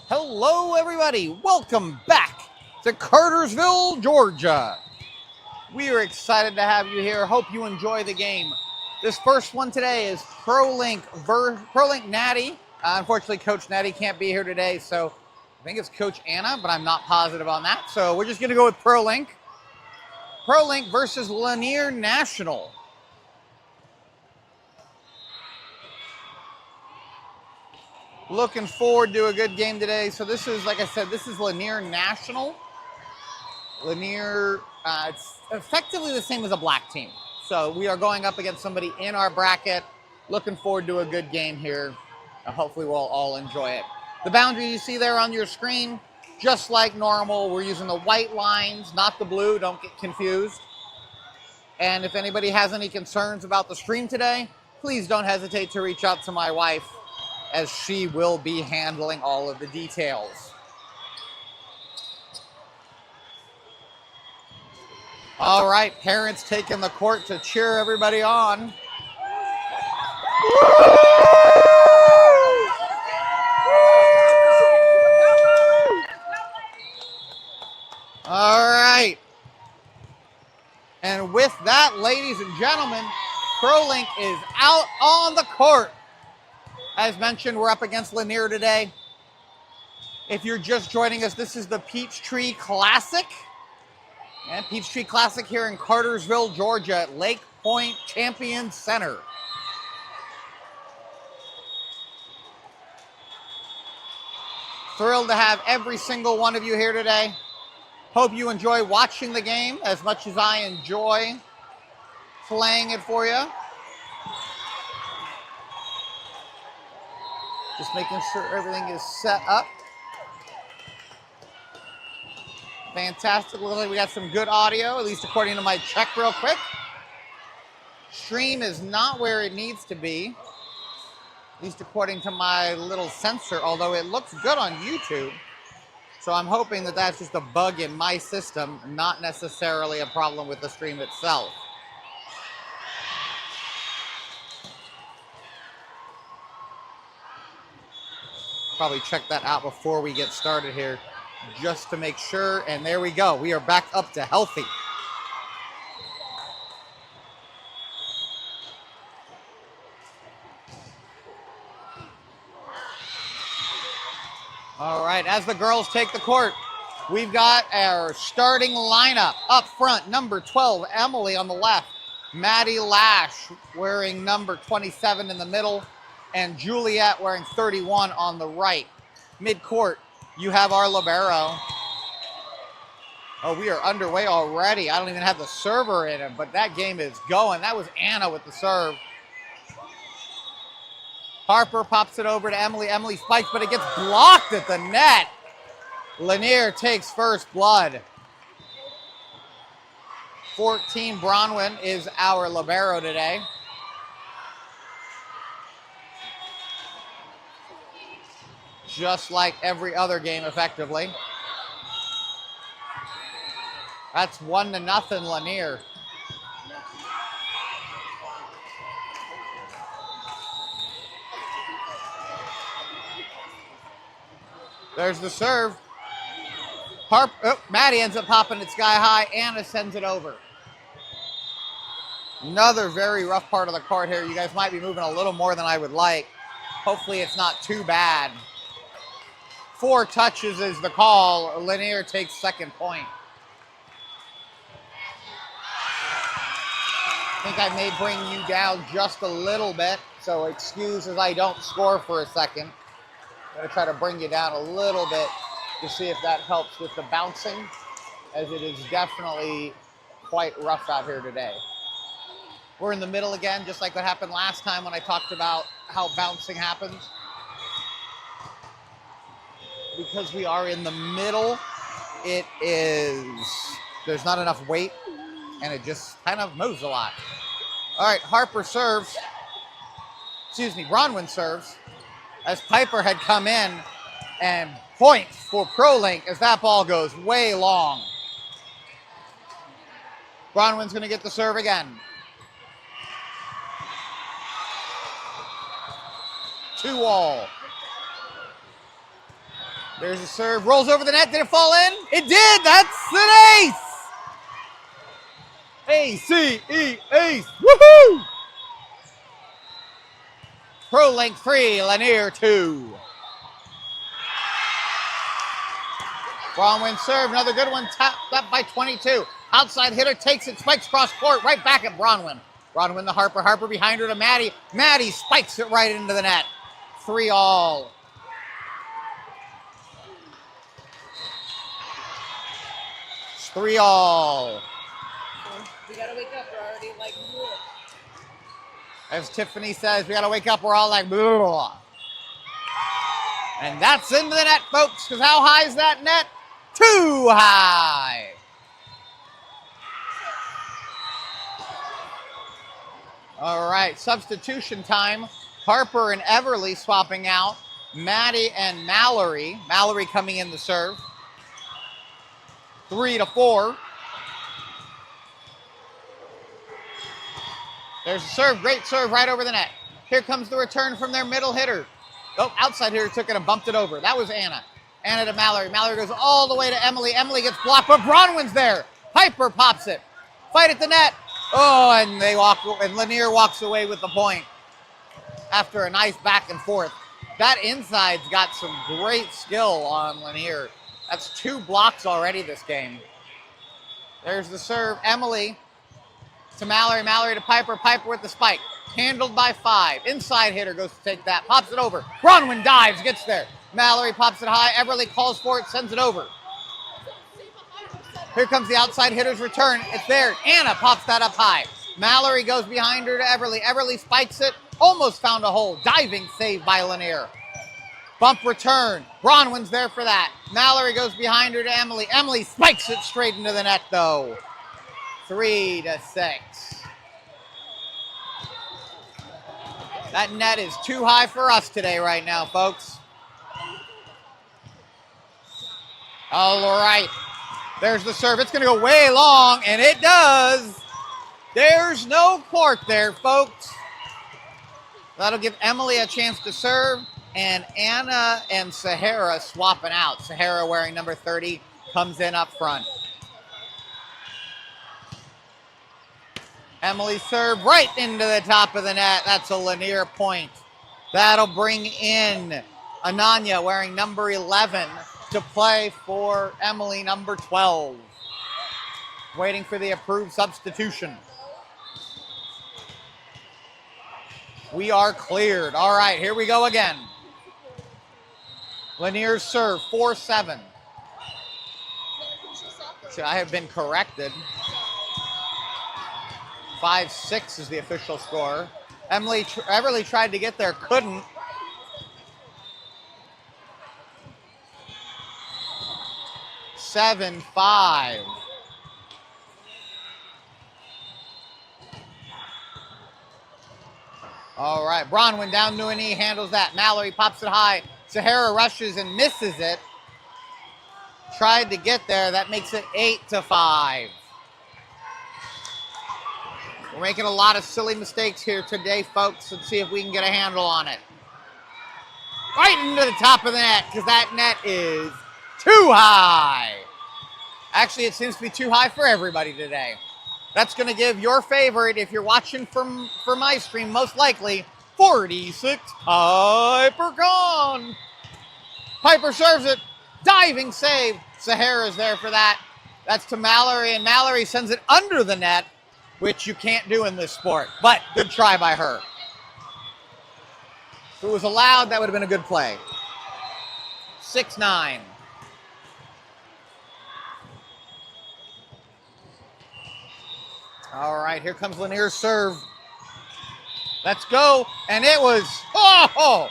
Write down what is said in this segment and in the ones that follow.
Hello, everybody. Welcome back to Cartersville, Georgia. We are excited to have you here. Hope you enjoy the game. This first one today is Prolink Natty. Unfortunately, Coach Natty can't be here today, so I think it's Coach Anna, but I'm not positive on that. So we're just going to go with Prolink. Prolink versus Lanier National. Looking forward to a good game today. So this is, like I said, this is Lanier National. Lanier, it's effectively the same as a black team. So we are going up against somebody in our bracket. Looking forward to a good game here. Hopefully we'll all enjoy it. The boundary you see there on your screen, just like normal, we're using the white lines, not the blue. Don't get confused. And if anybody has any concerns about the stream today, please don't hesitate to reach out to my wife, as she will be handling all of the details. All right, parents taking the court to cheer everybody on. All right. And with that, ladies and gentlemen, Prolink is out on the court. As mentioned, we're up against Lanier today. If you're just joining us, this is the Peachtree Classic. And Peachtree Classic here in Cartersville, Georgia at Lake Point Champion Center. Thrilled to have every single one of you here today. Hope you enjoy watching the game as much as I enjoy playing it for you. Just making sure everything is set up. Fantastic. Looks like we got some good audio, at least according to my check real quick. Stream is not where it needs to be, at least according to my little sensor, although it looks good on YouTube. So I'm hoping that that's just a bug in my system, not necessarily a problem with the stream itself. Probably check that out before we get started here, just to make sure. And there we go. We are back up to healthy. All right, as the girls take the court, we've got our starting lineup. Up front, number 12, Emily on the left. Maddie Lash wearing number 27 in the middle. And Juliet wearing 31 on the right. Mid-court, you have our libero. Oh, we are underway already. I don't even have the server in it, but that game is going. That was Anna with the serve. Harper pops it over to Emily. Emily spikes, but it gets blocked at the net. Lanier takes first blood. 14, Bronwyn is our libero today. Just like every other game, effectively. That's 1-0 Lanier. There's the serve. Maddie ends up popping it sky high. Anna sends it over. Another very rough part of the court here. You guys might be moving a little more than I would like. Hopefully it's not too bad. 4 touches is the call. Lanier takes second point. I think I may bring you down just a little bit, so excuse as I don't score for a second. I'm going to try to bring you down a little bit to see if that helps with the bouncing, as it is definitely quite rough out here today. We're in the middle again, just like what happened last time when I talked about how bouncing happens. Because we are in the middle, there's not enough weight, and it just kind of moves a lot. All right, Harper serves. Bronwyn serves, as Piper had come in, and points for Prolink as that ball goes way long. Bronwyn's going to get the serve again. 2-all. There's a serve, rolls over the net. Did it fall in? It did. That's an ace. A-C-E, ace. Woohoo! Prolink 3, Lanier 2. Bronwyn serve, another good one, tapped up by 22. Outside hitter takes it, spikes cross court, right back at Bronwyn. Bronwyn to Harper, Harper behind her to Maddie. Maddie spikes it right into the net. 3-all. It's 3-all. We gotta wake up, we're already like, bleh. As Tiffany says, we gotta wake up, we're all like, bleh. And that's into the net, folks, because how high is that net? Too high. All right, substitution time. Harper and Everly swapping out. Maddie and Mallory. Mallory coming in to serve. 3-4. There's a serve, great serve right over the net. Here comes the return from their middle hitter. Oh, outside hitter took it and bumped it over. That was Anna. Anna to Mallory. Mallory goes all the way to Emily. Emily gets blocked, but Bronwyn's there. Piper pops it. Fight at the net. Oh, and and Lanier walks away with the point after a nice back and forth. That inside's got some great skill on Lanier. That's 2 blocks already this game. There's the serve. Emily to Mallory. Mallory to Piper. Piper with the spike. Handled by 5. Inside hitter goes to take that. Pops it over. Bronwyn dives. Gets there. Mallory pops it high. Everly calls for it. Sends it over. Here comes the outside hitter's return. It's there. Anna pops that up high. Mallory goes behind her to Everly. Everly spikes it. Almost found a hole. Diving save by Lanier. Bump return. Bronwyn's there for that. Mallory goes behind her to Emily. Emily spikes it straight into the net, though. 3-6. That net is too high for us today right now, folks. All right. There's the serve. It's going to go way long, and it does. There's no court there, folks. That'll give Emily a chance to serve, and Anna and Sahara swapping out. Sahara wearing number 30 comes in up front. Emily serve right into the top of the net. That's a Lanier point. That'll bring in Ananya wearing number 11 to play for Emily number 12. Waiting for the approved substitution. We are cleared. All right, here we go again. Lanier's serve, 4-7. So I have been corrected. 5-6 is the official score. Everly tried to get there, couldn't. Seven, 5. All right, Bronwyn down to a knee, handles that. Mallory pops it high. Sahara rushes and misses it. Tried to get there. That makes it 8-5. We're making a lot of silly mistakes here today, folks. Let's see if we can get a handle on it. Right into the top of the net, because that net is too high. Actually, it seems to be too high for everybody today. That's going to give your favorite, if you're watching from my stream, most likely, 46 Piper gone. Piper serves it. Diving save. Sahara's there for that. That's to Mallory, and Mallory sends it under the net, which you can't do in this sport. But good try by her. If it was allowed, that would have been a good play. 6-9. All right, here comes Lanier's serve. Let's go. And it was, oh!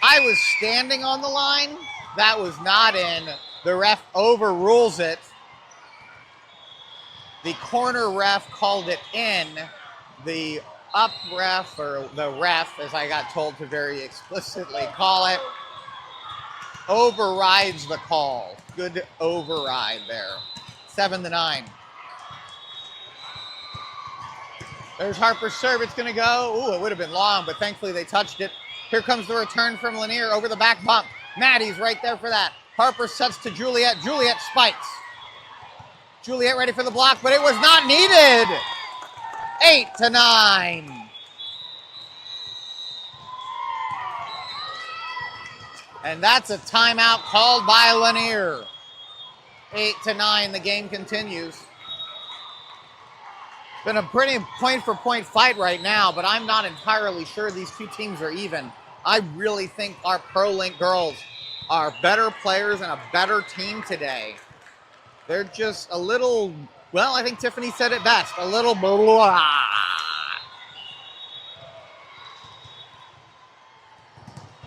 I was standing on the line. That was not in. The ref overrules it. The corner ref called it in. The up ref, or the ref, as I got told to very explicitly call it, overrides the call. Good override there. 7-9. There's Harper's serve. It's going to go. Ooh, it would have been long, but thankfully they touched it. Here comes the return from Lanier over the back bump. Maddie's right there for that. Harper sets to Juliet. Juliet spikes. Juliet ready for the block, but it was not needed. 8-9. And that's a timeout called by Lanier. 8-9, the game continues. Been a pretty point-for-point fight right now, but I'm not entirely sure these two teams are even. I really think our Prolink girls are better players and a better team today. They're just a little, well, I think Tiffany said it best, a little blah.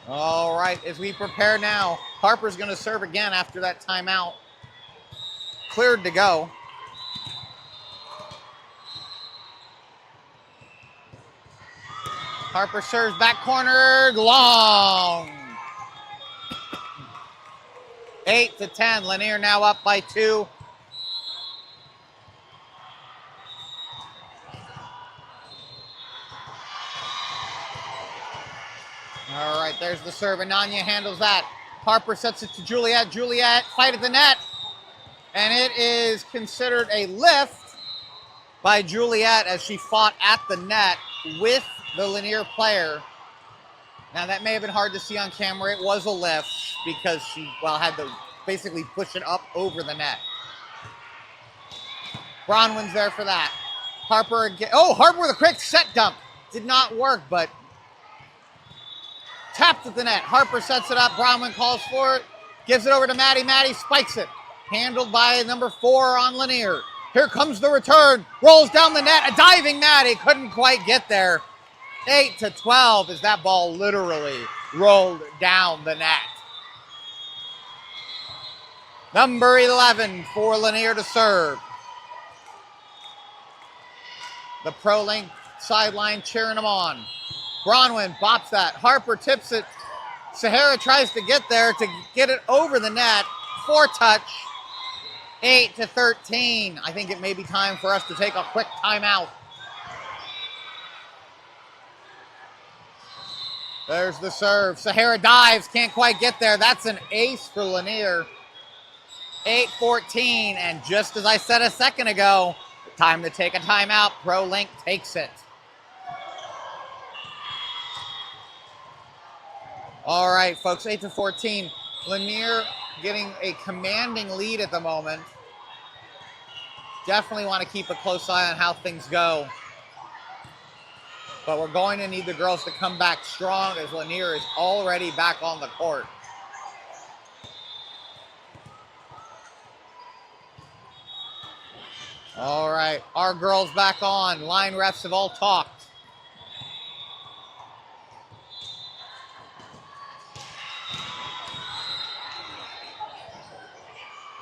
All right, as we prepare now, Harper's going to serve again after that timeout. Cleared to go. Harper serves back corner, long. 8-10, Lanier now up by 2. All right, there's the serve, and Nanya handles that. Harper sets it to Juliet. Juliet, fight at the net. And it is considered a lift by Juliet as she fought at the net with the Lanier player. Now, that may have been hard to see on camera. It was a lift because she, well, had to basically push it up over the net. Bronwyn's there for that. Harper again. Oh, Harper with a quick set dump. Did not work, but tapped at the net. Harper sets it up. Bronwyn calls for it. Gives it over to Maddie. Maddie spikes it. Handled by number 4 on Lanier. Here comes the return. Rolls down the net. A diving Maddie. Couldn't quite get there. 8-12 as that ball literally rolled down the net. Number 11 for Lanier to serve. The Prolink sideline cheering him on. Bronwyn bops that. Harper tips it. Sahara tries to get there to get it over the net. 4-touch. 8-13. I think it may be time for us to take a quick timeout. There's the serve. Sahara dives. Can't quite get there. That's an ace for Lanier. 8-14. And just as I said a second ago, time to take a timeout. Prolink takes it. All right, folks, 8-14. Lanier getting a commanding lead at the moment. Definitely want to keep a close eye on how things go. But we're going to need the girls to come back strong as Lanier is already back on the court. All right, our girls back on. Line refs have all talked.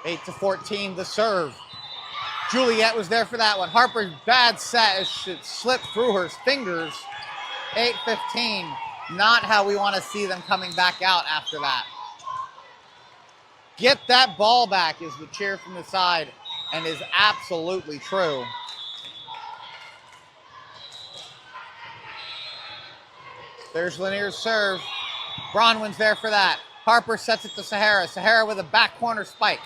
8-14, the serve. Juliet was there for that one. Harper's bad set as she slipped through her fingers. 8-15, not how we want to see them coming back out after that. Get that ball back is the cheer from the side, and is absolutely true. There's Lanier's serve. Bronwyn's there for that. Harper sets it to Sahara. Sahara with a back corner spike.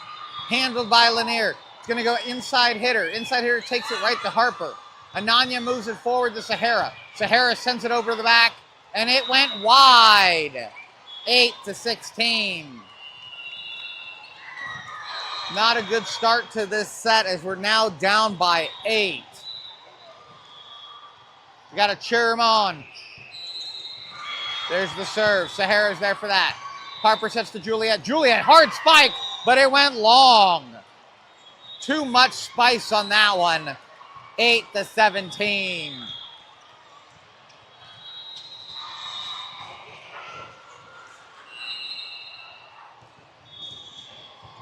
Handled by Lanier. It's going to go inside hitter. Inside hitter takes it right to Harper. Ananya moves it forward to Sahara. Sahara sends it over the back, and it went wide. 8-16. Not a good start to this set as we're now down by 8. We got to cheer him on. There's the serve. Sahara's there for that. Harper sets to Juliet. Juliet, hard spike, but it went long. Too much spice on that one. 8-17.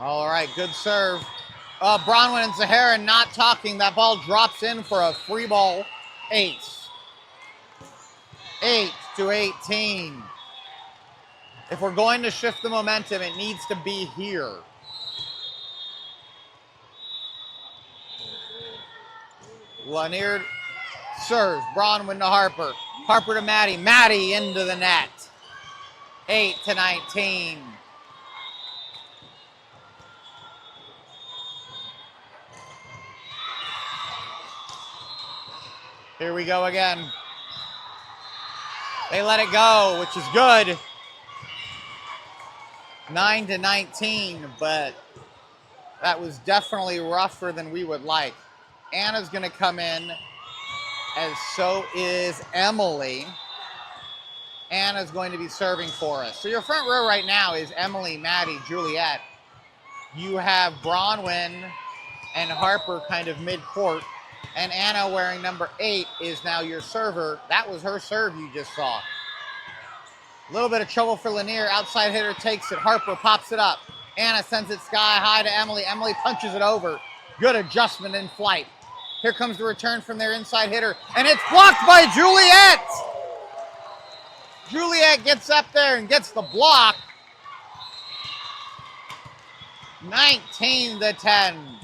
All right, good serve. Bronwyn and Sahara not talking. That ball drops in for a free ball ace. 8-18. If we're going to shift the momentum, it needs to be here. Lanier serves. Bronwyn to Harper. Harper to Maddie. Maddie into the net. 8-19. Here we go again. They let it go, which is good. 9-19, but that was definitely rougher than we would like. Anna's going to come in, as so is Emily. Anna's going to be serving for us. So your front row right now is Emily, Maddie, Juliet. You have Bronwyn and Harper kind of mid-court. And Anna, wearing number 8, is now your server. That was her serve you just saw. A little bit of trouble for Lanier. Outside hitter takes it. Harper pops it up. Anna sends it sky high to Emily. Emily punches it over. Good adjustment in flight. Here comes the return from their inside hitter. And it's blocked by Juliet! Juliet gets up there and gets the block. 19-10.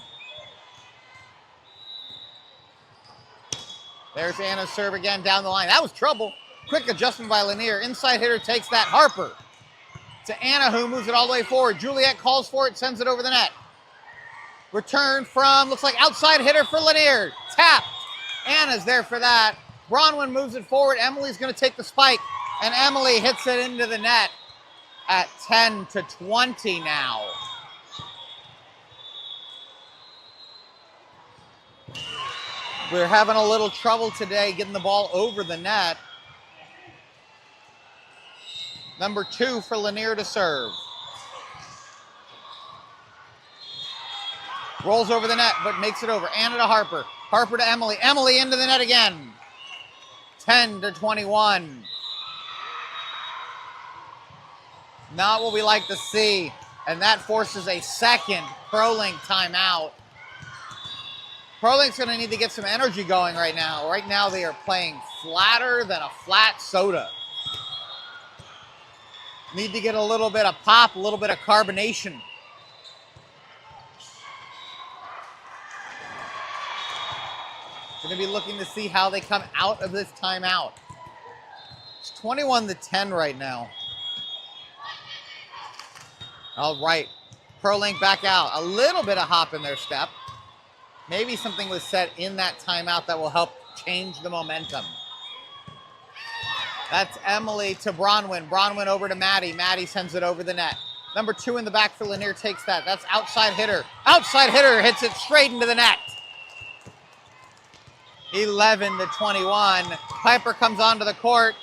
There's Anna's serve again down the line. That was trouble. Quick adjustment by Lanier. Inside hitter takes that. Harper to Anna, who moves it all the way forward. Juliet calls for it, sends it over the net. Return from, looks like outside hitter for Lanier. Tapped. Anna's there for that. Bronwyn moves it forward. Emily's going to take the spike. And Emily hits it into the net at 10-20 now. We're having a little trouble today getting the ball over the net. Number 2 for Lanier to serve. Rolls over the net, but makes it over. Anna to Harper. Harper to Emily. Emily into the net again. 10-21. Not what we like to see. And that forces a second Prolink timeout. Prolink's going to need to get some energy going right now. Right now they are playing flatter than a flat soda. Need to get a little bit of pop, a little bit of carbonation. Going to be looking to see how they come out of this timeout. It's 21-10 right now. All right, Prolink back out. A little bit of hop in their step. Maybe something was said in that timeout that will help change the momentum. That's Emily to Bronwyn. Bronwyn over to Maddie. Maddie sends it over the net. Number 2 in the back for Lanier takes that. That's outside hitter. Outside hitter hits it straight into the net. 11-21. Piper comes onto the court.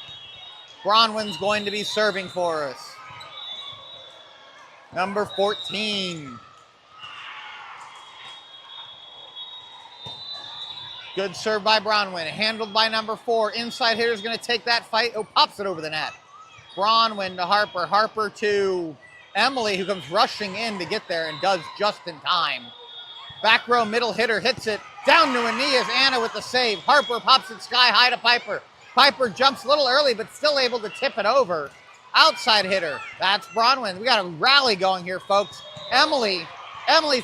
Bronwyn's going to be serving for us. Number 14. Good serve by Bronwyn. Handled by number 4. Inside hitter's going to take that fight. Oh, pops it over the net. Bronwyn to Harper. Harper to Emily, who comes rushing in to get there and does just in time. Back row middle hitter hits it. Down to a knee is Anna with the save. Harper pops it sky high to Piper. Piper jumps a little early, but still able to tip it over. Outside hitter. That's Bronwyn. We got a rally going here, folks. Emily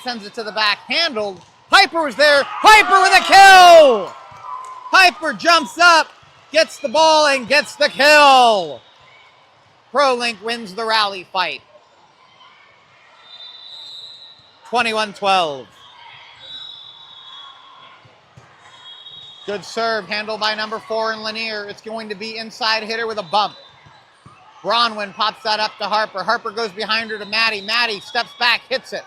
sends it to the back. Handled. Piper was there. Piper with a kill! Piper jumps up, gets the ball, and gets the kill. Prolink wins the rally fight. 21-12. Good serve, handled by number 4 in Lanier. It's going to be inside hitter with a bump. Bronwyn pops that up to Harper. Harper goes behind her to Maddie. Maddie steps back, hits it.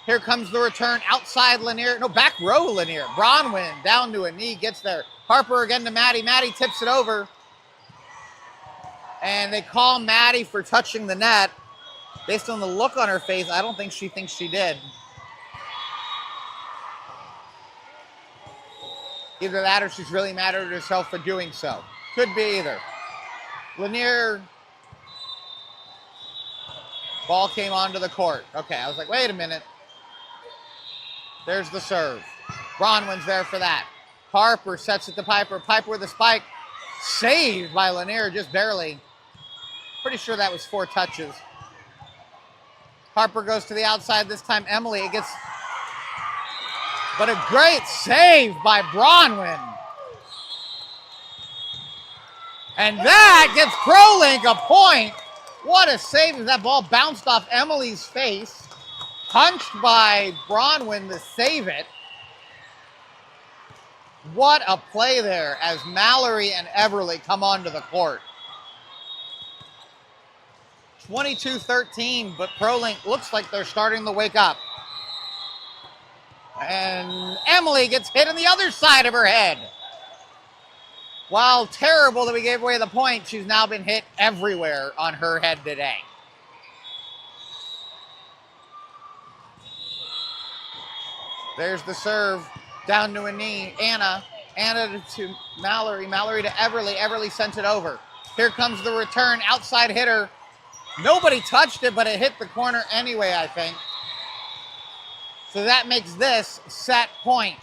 Here comes the return outside Lanier. No, back row Lanier. Bronwyn down to a knee, gets there. Harper again to Maddie. Maddie tips it over. And they call Maddie for touching the net. Based on the look on her face, I don't think she thinks she did. Either that or she's really mad at herself for doing so. Could be either. Lanier, ball came onto the court. Okay, I was like, wait a minute. There's the serve. Bronwyn's there for that. Harper sets it to Piper. Piper with a spike. Saved by Lanier, just barely. Pretty sure that was 4 touches. Harper goes to the outside this time. Emily, it gets... But a great save by Bronwyn. And that gets Prolink a point. What a save as that ball bounced off Emily's face. Punched by Bronwyn to save it. What a play there as Mallory and Everly come onto the court. 22-13, but Prolink looks like they're starting to wake up. And Emily gets hit on the other side of her head. While terrible that we gave away the point, she's now been hit everywhere on her head today. There's the serve, down to a knee. Anna to Mallory, Mallory to Everly. Everly sent it over. Here comes the return, outside hitter. Nobody touched it, but it hit the corner anyway, I think. So that makes this set point.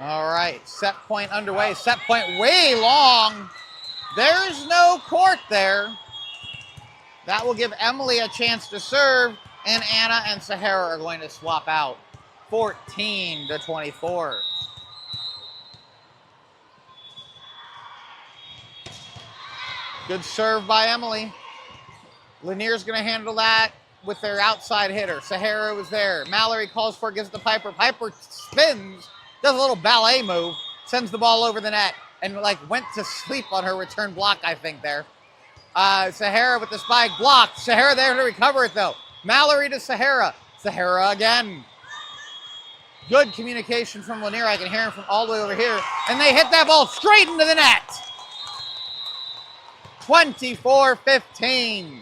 All right, set point underway. Set point way long. There's no court there. That will give Emily a chance to serve, and Anna and Sahara are going to swap out. 14-24. Good serve by Emily. Lanier's going to handle that with their outside hitter. Sahara was there. Mallory calls for it, gives it to Piper. Piper spins, does a little ballet move, sends the ball over the net, and went to sleep on her return block, I think, there. Sahara with the spike blocked. Sahara there to recover it, though. Mallory to Sahara. Sahara again. Good communication from Lanier. I can hear him from all the way over here. And they hit that ball straight into the net. 24-15.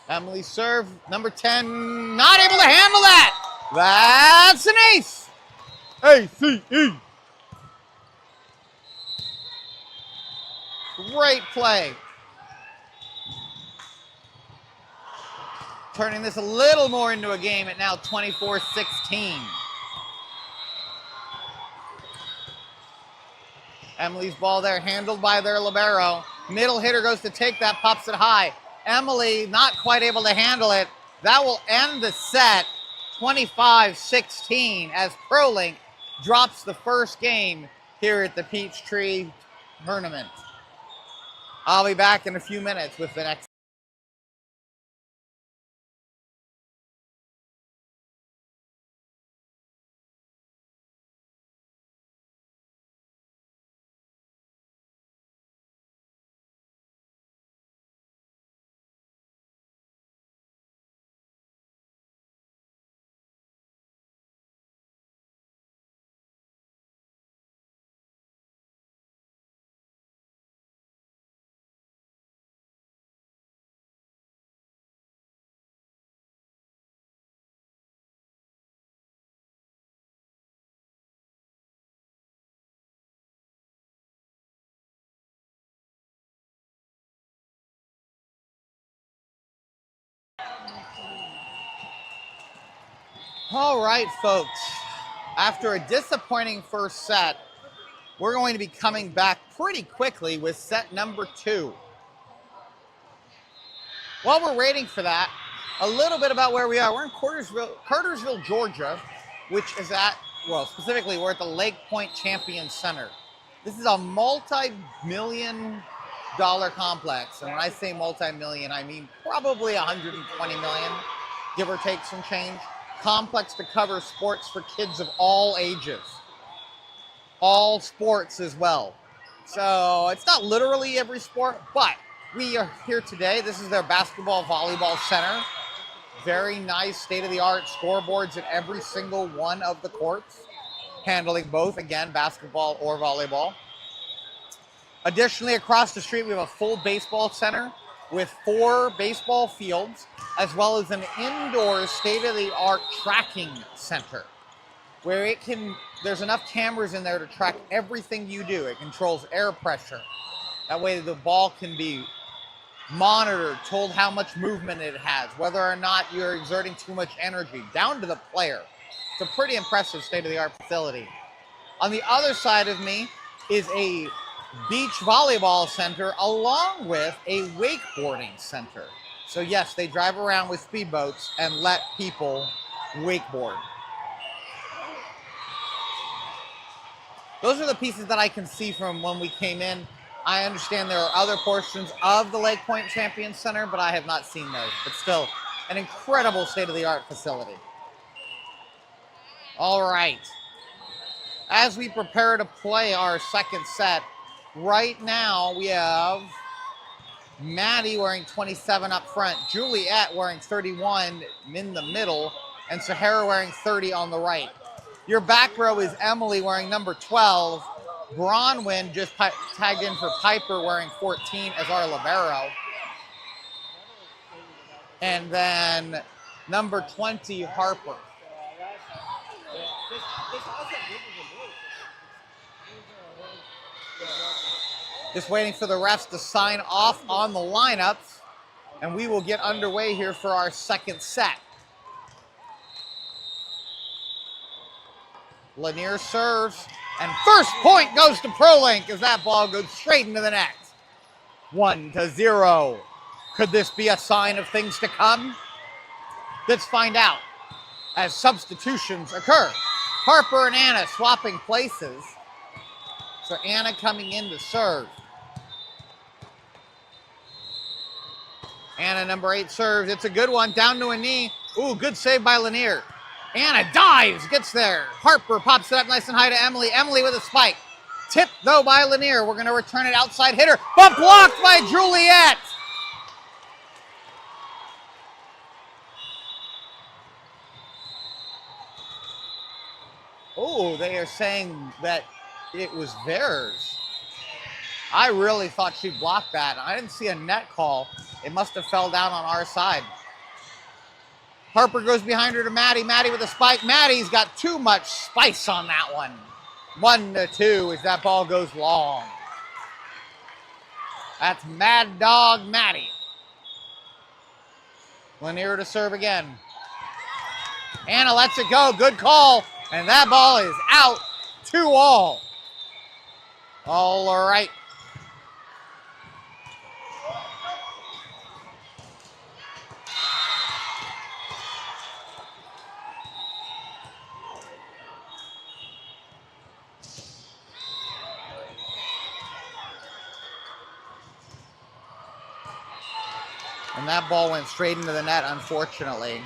Emily serve, number 10, not able to handle that. That's an ace. A-C-E. Great play. Turning this a little more into a game at now 24-16. Emily's ball there, handled by their libero. Middle hitter goes to take that, pops it high. Emily not quite able to handle it. That will end the set 25-16 as Prolink drops the first game here at the Peachtree Tournament. I'll be back in a few minutes with the next. All right, folks. After a disappointing first set, we're going to be coming back pretty quickly with set number 2. While we're waiting for that, a little bit about where we are. We're in Cartersville, Georgia, which is specifically we're at the Lake Point Champion Center. This is a multi-million-dollar complex. And when I say multi-million, I mean probably 120 million, give or take some change. Complex to cover sports for kids of all ages. All sports as well. So it's not literally every sport, but we are here today. This is their basketball volleyball center. Very nice state-of-the-art scoreboards at every single one of the courts, handling both, again, basketball or volleyball. Additionally, across the street, we have a full baseball center with 4 baseball fields, as well as an indoor state-of-the-art tracking center where there's enough cameras in there to track everything you do. It controls air pressure. That way the ball can be monitored, told how much movement it has, whether or not you're exerting too much energy, down to the player. It's a pretty impressive state-of-the-art facility. On the other side of me is a beach volleyball center along with a wakeboarding center. So yes, they drive around with speedboats and let people wakeboard. Those are the pieces that I can see from when we came in. I understand there are other portions of the Lake Point Champion Center, but I have not seen those. But still, an incredible state-of-the-art facility. All right. As we prepare to play our second set, right now we have Maddie wearing 27 up front, Juliet wearing 31 in the middle, and Sahara wearing 30 on the right. Your back row is Emily wearing number 12. Bronwyn just tagged in for Piper wearing 14 as our libero. And then number 20, Harper. Just waiting for the refs to sign off on the lineups, and we will get underway here for our second set. Lanier serves, and first point goes to Prolink as that ball goes straight into the net. 1-0. Could this be a sign of things to come? Let's find out as substitutions occur. Harper and Anna swapping places. So Anna coming in to serve. Anna, number 8, serves. It's a good one, down to a knee. Ooh, good save by Lanier. Anna dives, gets there. Harper pops it up nice and high to Emily. Emily with a spike. Tipped, though, by Lanier. We're going to return it outside hitter, but blocked by Juliet. Oh, they are saying that it was theirs. I really thought she blocked that. I didn't see a net call. It must have fell down on our side. Harper goes behind her to Maddie. Maddie with a spike. Maddie's got too much spice on that one. 1-2 as that ball goes long. That's Mad Dog Maddie. Lanier to serve again. Anna lets it go. Good call. And that ball is out. 2-all. All right. And that ball went straight into the net, unfortunately.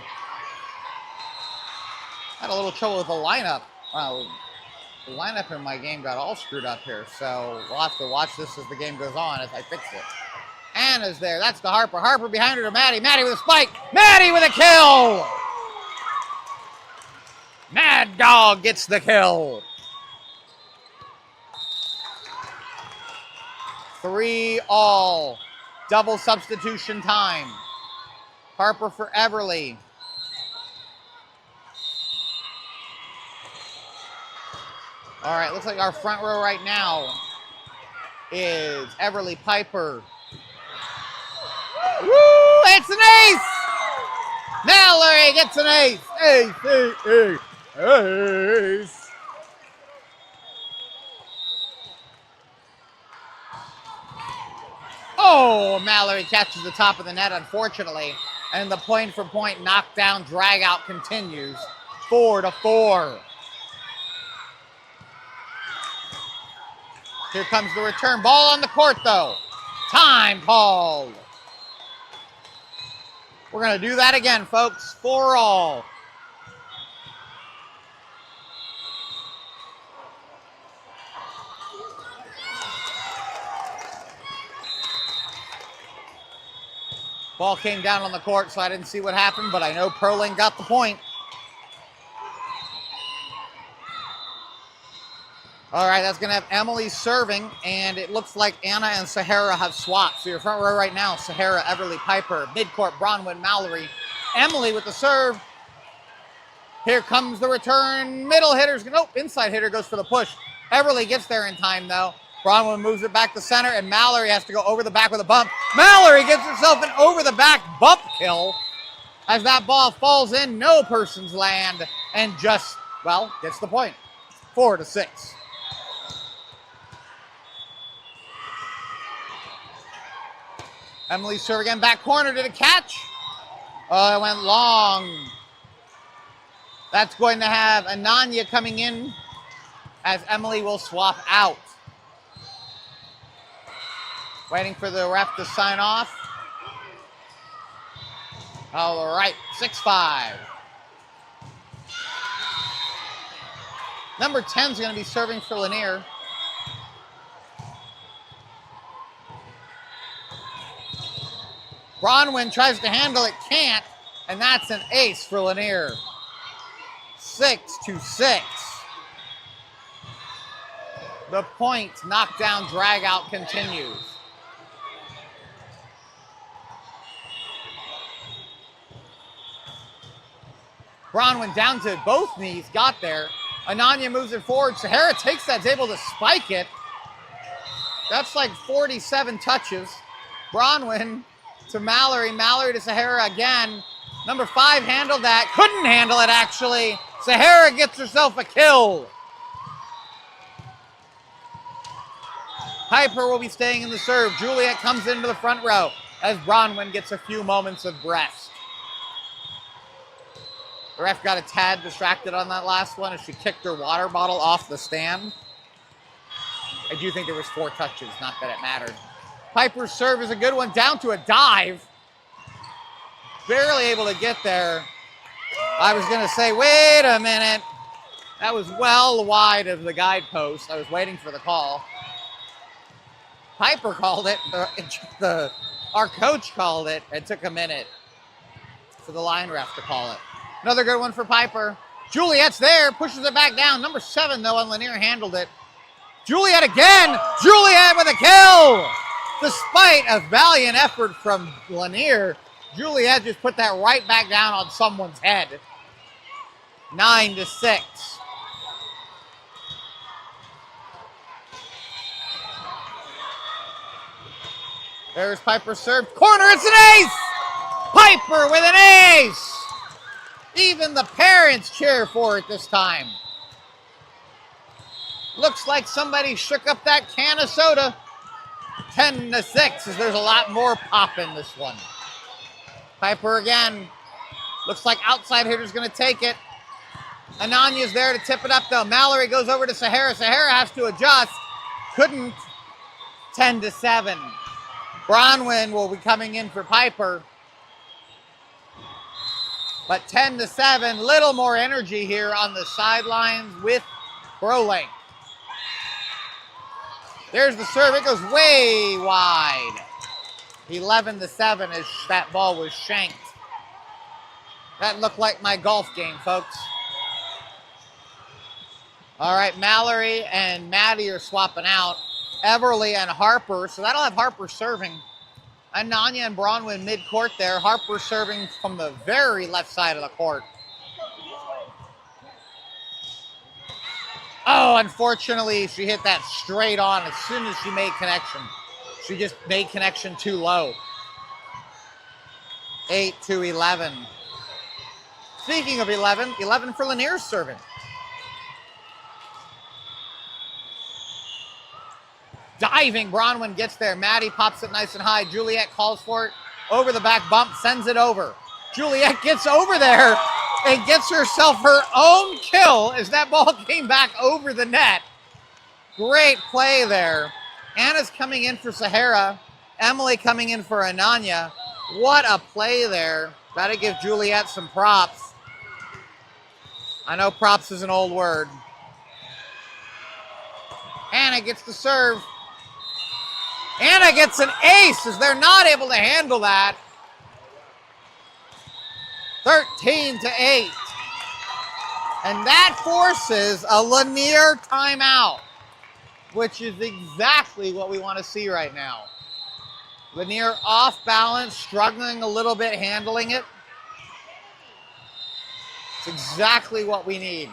Had a little trouble with the lineup. Wow, the lineup in my game got all screwed up here, so we'll have to watch this as the game goes on as I fix it. Anna's there. That's to Harper. Harper behind her to Maddie. Maddie with a spike. Maddie with a kill! Mad Dog gets the kill. 3-all. Double substitution time. Harper for Everly. All right, looks like our front row right now is Everly, Piper. Woo! It's an ace! Mallory gets an ace. Ace, ace, ace, ace. Oh, Mallory catches the top of the net, unfortunately. And the point-for-point knockdown drag-out continues. 4-4. Here comes the return. Ball on the court, though. Time called. We're going to do that again, folks. 4-all. Ball came down on the court, so I didn't see what happened, but I know Prolink got the point. All right, that's going to have Emily serving, and it looks like Anna and Sahara have swapped. So your front row right now, Sahara, Everly, Piper, midcourt, Bronwyn, Mallory, Emily with the serve. Here comes the return. Middle hitter's, nope, inside hitter goes for the push. Everly gets there in time, though. Bronwyn moves it back to center, and Mallory has to go over the back with a bump. Mallory gets herself an over-the-back bump kill as that ball falls in no person's land and just, well, gets the point. 4-6. Emily serve again, back corner to the catch. Oh, it went long. That's going to have Ananya coming in as Emily will swap out. Waiting for the ref to sign off. All right, 6-5. Number 10 is going to be serving for Lanier. Bronwyn tries to handle it, can't, and that's an ace for Lanier. 6-6. The point knockdown drag out continues. Bronwyn down to both knees, got there. Ananya moves it forward. Sahara takes that, is able to spike it. That's like 47 touches. Bronwyn to Mallory. Mallory to Sahara again. Number 5 handled that. Couldn't handle it, actually. Sahara gets herself a kill. Piper will be staying in the serve. Juliet comes into the front row as Bronwyn gets a few moments of rest. The ref got a tad distracted on that last one as she kicked her water bottle off the stand. I do think there was 4 touches, not that it mattered. Piper's serve is a good one, down to a dive. Barely able to get there. I was going to say, wait a minute. That was well wide of the guidepost. I was waiting for the call. Piper called it. Our coach called it. It took a minute for the line ref to call it. Another good one for Piper. Juliet's there, pushes it back down. Number 7, though, on Lanier handled it. Juliet again. Juliet with a kill. Despite a valiant effort from Lanier, Juliet just put that right back down on someone's head. 9-6. There's Piper served. Corner, it's an ace! Piper with an ace! Even the parents cheer for it this time. Looks like somebody shook up that can of soda. 10-6, as there's a lot more pop in this one. Piper again. Looks like outside hitter's going to take it. Ananya's there to tip it up, though. Mallory goes over to Sahara. Sahara has to adjust. Couldn't. 10-7. Bronwyn will be coming in for Piper. But 10-7, little more energy here on the sidelines with Prolink. There's the serve. It goes way wide. 11-7 as that ball was shanked. That looked like my golf game, folks. All right, Mallory and Maddie are swapping out. Everly and Harper, so that'll have Harper serving. Ananya and Bronwyn mid-court there. Harper serving from the very left side of the court. Oh, unfortunately, she hit that straight on as soon as she made connection. She just made connection too low. 8-11. Speaking of 11, 11 for Lanier's serving. Diving, Bronwyn gets there. Maddie pops it nice and high. Juliet calls for it. Over the back bump, sends it over. Juliet gets over there and gets herself her own kill as that ball came back over the net. Great play there. Anna's coming in for Sahara. Emily coming in for Ananya. What a play there. Got to give Juliet some props. I know props is an old word. Anna gets the serve. Anna gets an ace as they're not able to handle that. 13-8. And that forces a Lanier timeout, which is exactly what we want to see right now. Lanier off balance, struggling a little bit handling it. It's exactly what we need.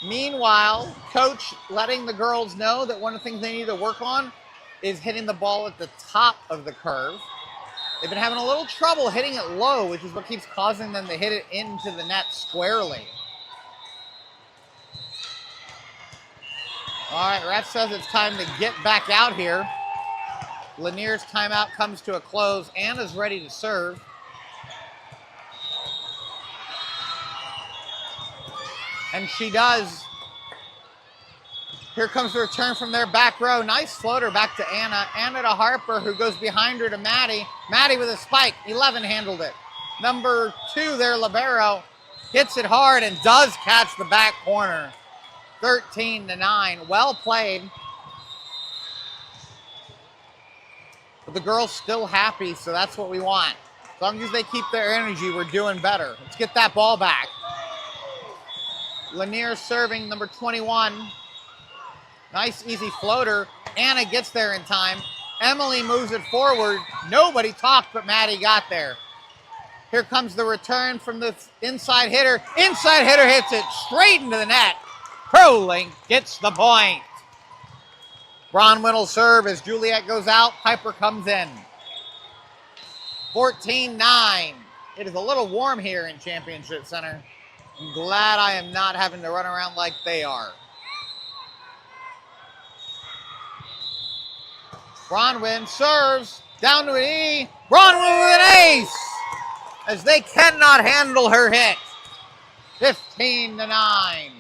Meanwhile, coach letting the girls know that one of the things they need to work on is hitting the ball at the top of the curve. They've been having a little trouble hitting it low, which is what keeps causing them to hit it into the net squarely. All right, ref says it's time to get back out here. Lanier's timeout comes to a close. Anna's ready to serve. And she does. Here comes the return from their back row. Nice floater back to Anna. Anna to Harper, who goes behind her to Maddie. Maddie with a spike. 11 handled it. Number 2, their libero, hits it hard and does catch the back corner. 13-9. Well played. But the girls still happy, so that's what we want. As long as they keep their energy, we're doing better. Let's get that ball back. Lanier serving, number 21. Nice, easy floater. Anna gets there in time. Emily moves it forward. Nobody talked, but Maddie got there. Here comes the return from the inside hitter. Inside hitter hits it straight into the net. Prolink gets the point. Bronwyn will serve as Juliet goes out. Piper comes in. 14-9. It is a little warm here in Championship Center. I'm glad I am not having to run around like they are. Bronwyn serves down to an E. Bronwyn with an ace as they cannot handle her hit. 15-9.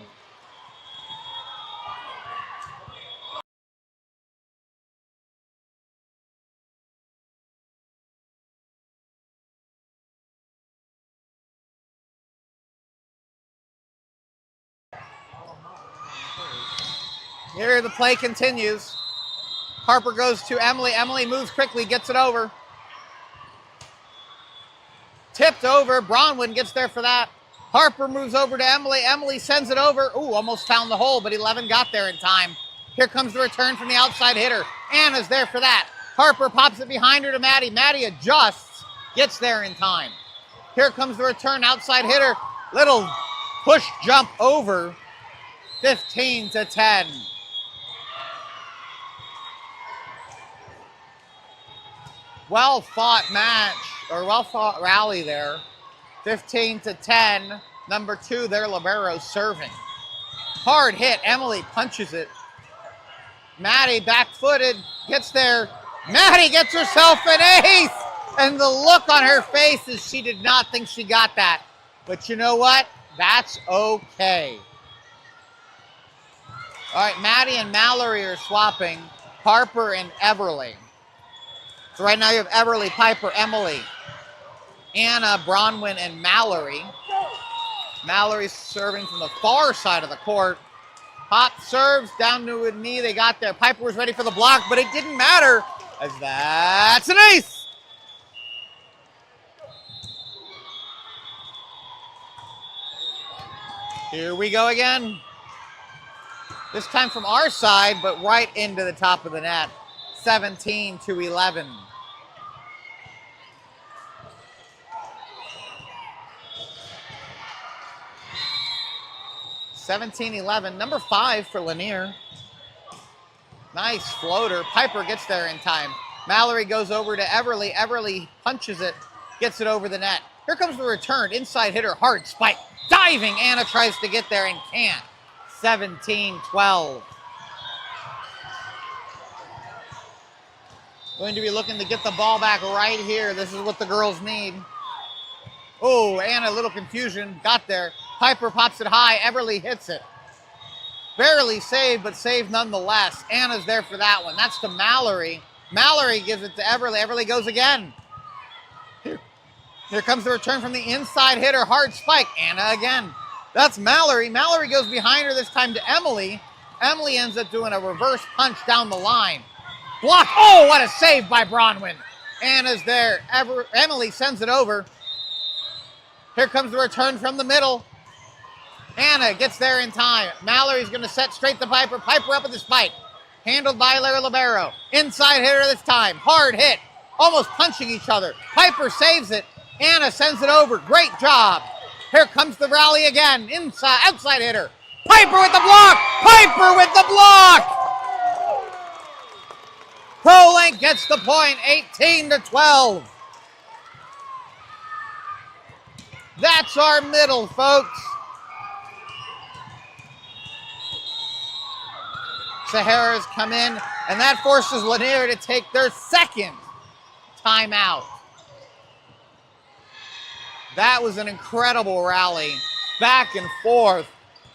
Here the play continues. Harper goes to Emily. Emily moves quickly, gets it over. Tipped over. Bronwyn gets there for that. Harper moves over to Emily. Emily sends it over. Ooh, almost found the hole, but 11 got there in time. Here comes the return from the outside hitter. Anna's there for that. Harper pops it behind her to Maddie. Maddie adjusts, gets there in time. Here comes the return, outside hitter. Little push jump over. 15-10. Well fought match, or well fought rally there. 15-10. Number 2, their libero serving. Hard hit. Emily punches it. Maddie back-footed, gets there. Maddie gets herself an ace! And the look on her face is she did not think she got that. But you know what? That's okay. All right, Maddie and Mallory are swapping. Harper and Everly. So right now you have Everly, Piper, Emily, Anna, Bronwyn, and Mallory. Mallory's serving from the far side of the court. Pop serves down to a knee. They got there. Piper was ready for the block, but it didn't matter as that's an ace. Here we go again. This time from our side, but right into the top of the net. 17-11. 17-11. Number 5 for Lanier. Nice floater. Piper gets there in time. Mallory goes over to Everly. Everly punches it, gets it over the net. Here comes the return. Inside hitter, hard spike. Diving. Anna tries to get there and can't. 17-12. Going to be looking to get the ball back right here. This is what the girls need. Oh, Anna, a little confusion. Got there. Piper pops it high. Everly hits it. Barely saved, but saved nonetheless. Anna's there for that one. That's to Mallory. Mallory gives it to Everly. Everly goes again. Here comes the return from the inside hitter. Hard spike. Anna again. That's Mallory. Mallory goes behind her this time to Emily. Emily ends up doing a reverse punch down the line. Block. Oh, what a save by Bronwyn. Anna's there. Emily sends it over. Here comes the return from the middle. Anna gets there in time. Mallory's going to set straight to Piper. Piper up with the spike. Handled by Larry Libero. Inside hitter this time. Hard hit. Almost punching each other. Piper saves it. Anna sends it over. Great job. Here comes the rally again. Outside hitter. Piper with the block. Piper with the block. Prolink gets the point. 18-12. That's our middle, folks. Sahara's come in. And that forces Lanier to take their second timeout. That was an incredible rally, back and forth,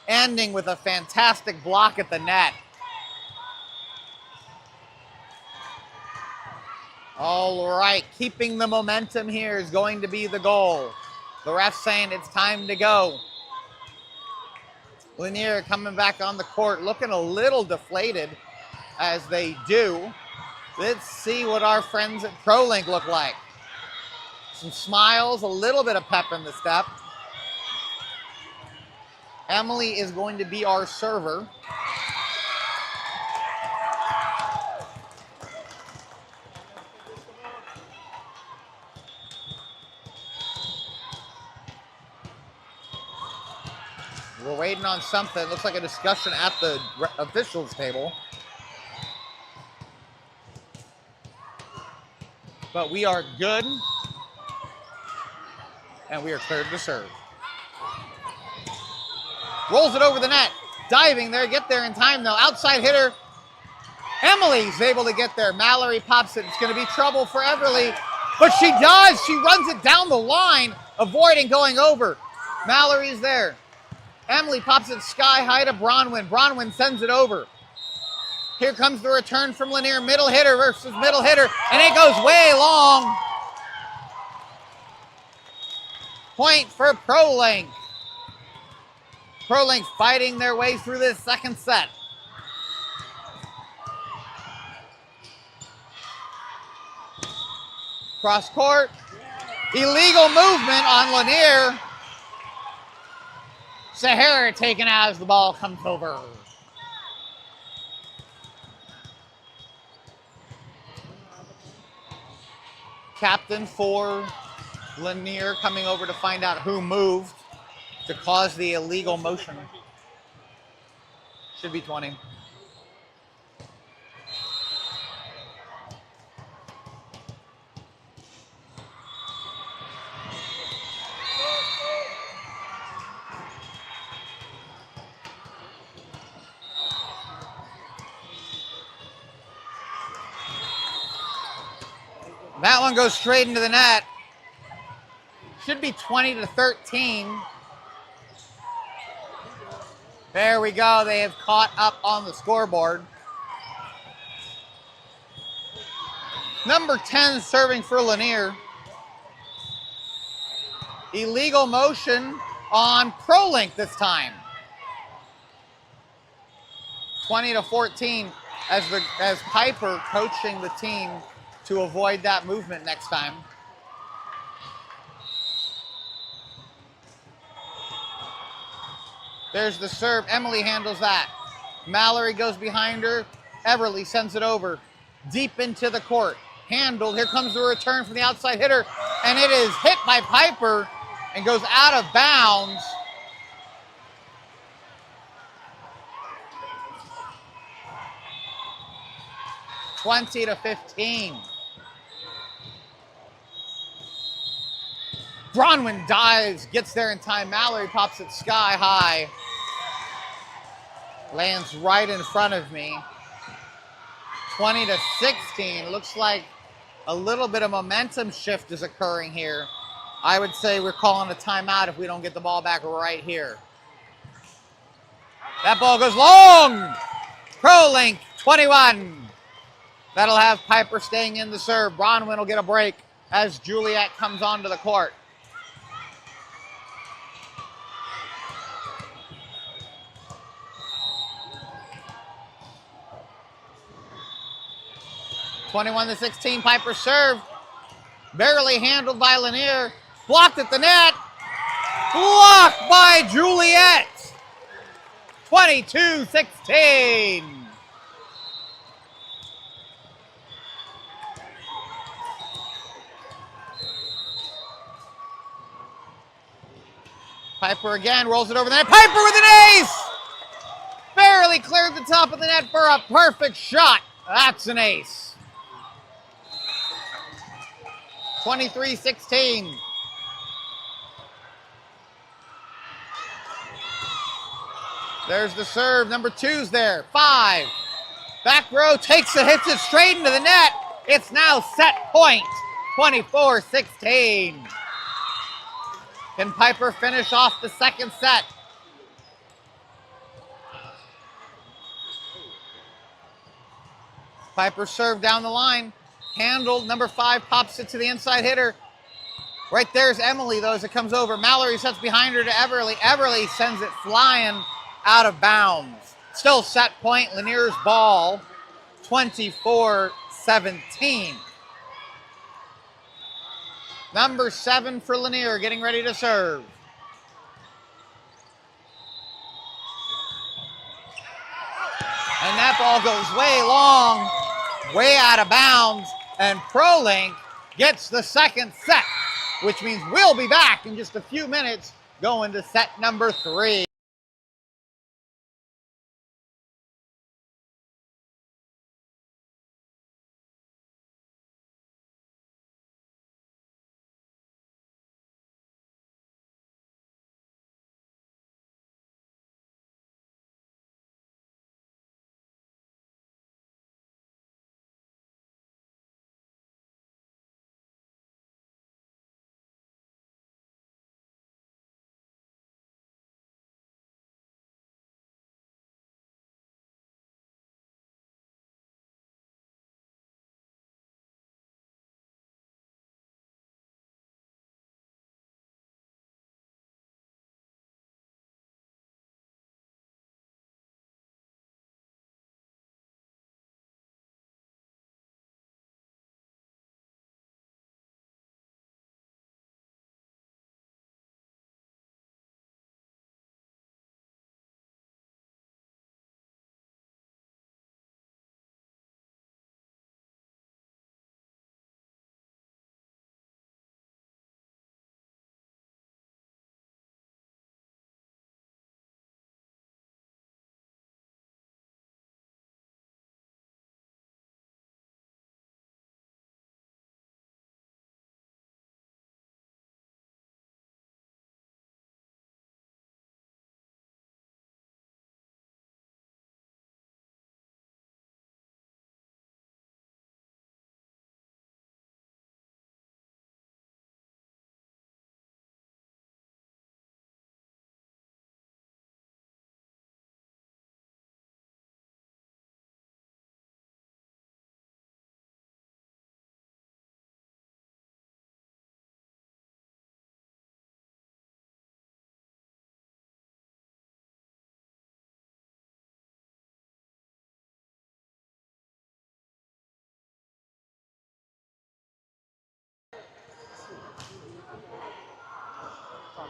ending with a fantastic block at the net. All right, keeping the momentum here is going to be the goal. The ref saying it's time to go. Lanier coming back on the court, looking a little deflated as they do. Let's see what our friends at Prolink look like. Some smiles, a little bit of pep in the step. Emily is going to be our server. We're waiting on something. Looks like a discussion at the officials table. But we are good. And we are cleared to serve. Rolls it over the net. Diving there. Get there in time, though. Outside hitter. Emily's able to get there. Mallory pops it. It's going to be trouble for Everly. But she does. She runs it down the line, avoiding going over. Mallory's there. Emily pops it sky high to Bronwyn. Bronwyn sends it over. Here comes the return from Lanier. Middle hitter versus middle hitter. And it goes way long. Point for Prolink. Prolink fighting their way through this second set. Cross court. Illegal movement on Lanier. Sahara taken out as the ball comes over. Captain for Lanier coming over to find out who moved to cause the illegal motion. Should be 20. That one goes straight into the net. Should be 20-13. There we go. They have caught up on the scoreboard. Number 10 serving for Lanier. Illegal motion on Prolink this time. 20-14 as Piper coaching the team to avoid that movement next time. There's the serve. Emily handles that. Mallory goes behind her. Everly sends it over deep into the court. Handled. Here comes the return from the outside hitter. And it is hit by Piper and goes out of bounds. (20-15). Bronwyn dives, gets there in time. Mallory pops it sky high. Lands right in front of me. 20-16. Looks like a little bit of momentum shift is occurring here. I would say we're calling a timeout if we don't get the ball back right here. That ball goes long. Prolink, 21. That'll have Piper staying in the serve. Bronwyn will get a break as Juliet comes onto the court. (21-16), Piper serve. Barely handled by Lanier. Blocked at the net. Blocked by Juliet. 22-16. Piper again rolls it over the net. Piper with an ace! Barely cleared the top of the net for a perfect shot. That's an ace. 23-16. There's the serve. Number 2's there. 5. Back row takes it, hits it straight into the net. It's now set point, 24-16. Can Piper finish off the second set? Piper served down the line. Handled, number 5 pops it to the inside hitter. Right there's Emily, though, as it comes over. Mallory sets behind her to Everly. Everly sends it flying out of bounds. Still set point, Lanier's ball, 24-17. Number 7 for Lanier, getting ready to serve. And that ball goes way long, way out of bounds, and Prolink gets the second set, which means we'll be back in just a few minutes going to set number 3.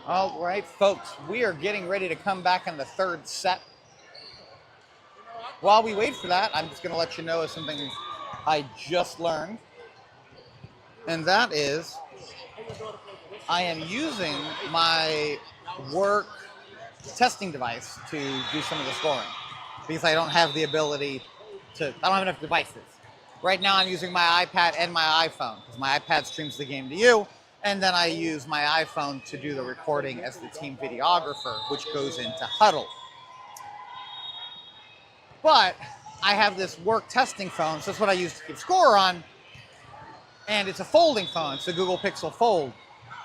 All right, folks, we are getting ready to come back in the third set. While we wait for that, I'm just going to let you know of something I just learned. And that is, I am using my work testing device to do some of the scoring because I don't have the ability to, I don't have enough devices. Right now I'm using my iPad and my iPhone because my iPad streams the game to you, and then I use my iPhone to do the recording as the team videographer, which goes into Huddle. But I have this work testing phone, so that's what I use to keep score on, and it's a folding phone. It's a Google Pixel Fold.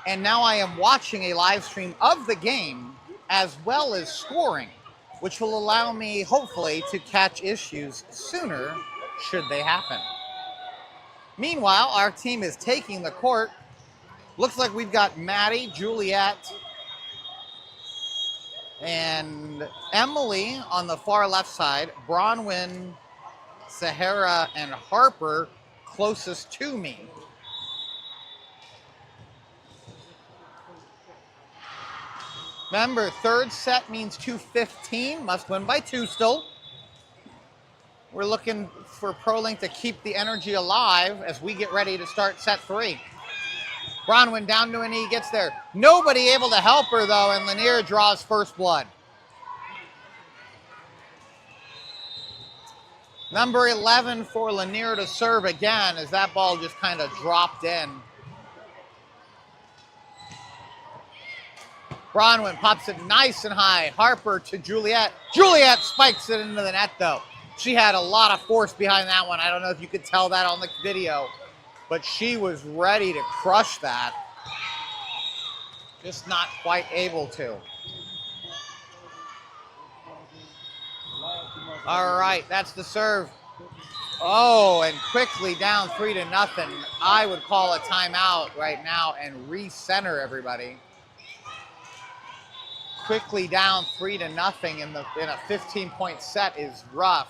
And now I am watching a live stream of the game as well as scoring, which will allow me, hopefully, to catch issues sooner should they happen. Meanwhile, our team is taking the court. Looks like we've got Maddie, Juliet, and Emily on the far left side, Bronwyn, Sahara, and Harper closest to me. Remember, third set means 2-15, must win by 2 still. We're looking for Prolink to keep the energy alive as we get ready to start set 3. Bronwyn down to a knee, gets there. Nobody able to help her, though, and Lanier draws first blood. Number 11 for Lanier to serve again as that ball just kind of dropped in. Bronwyn pops it nice and high. Harper to Juliet. Juliet spikes it into the net, though. She had a lot of force behind that one. I don't know if you could tell that on the video, but she was ready to crush that. Just not quite able to. All right, that's the serve. Oh, and quickly down 3-0. I would call a timeout right now and recenter everybody. Quickly down 3-0 in a 15-point set is rough.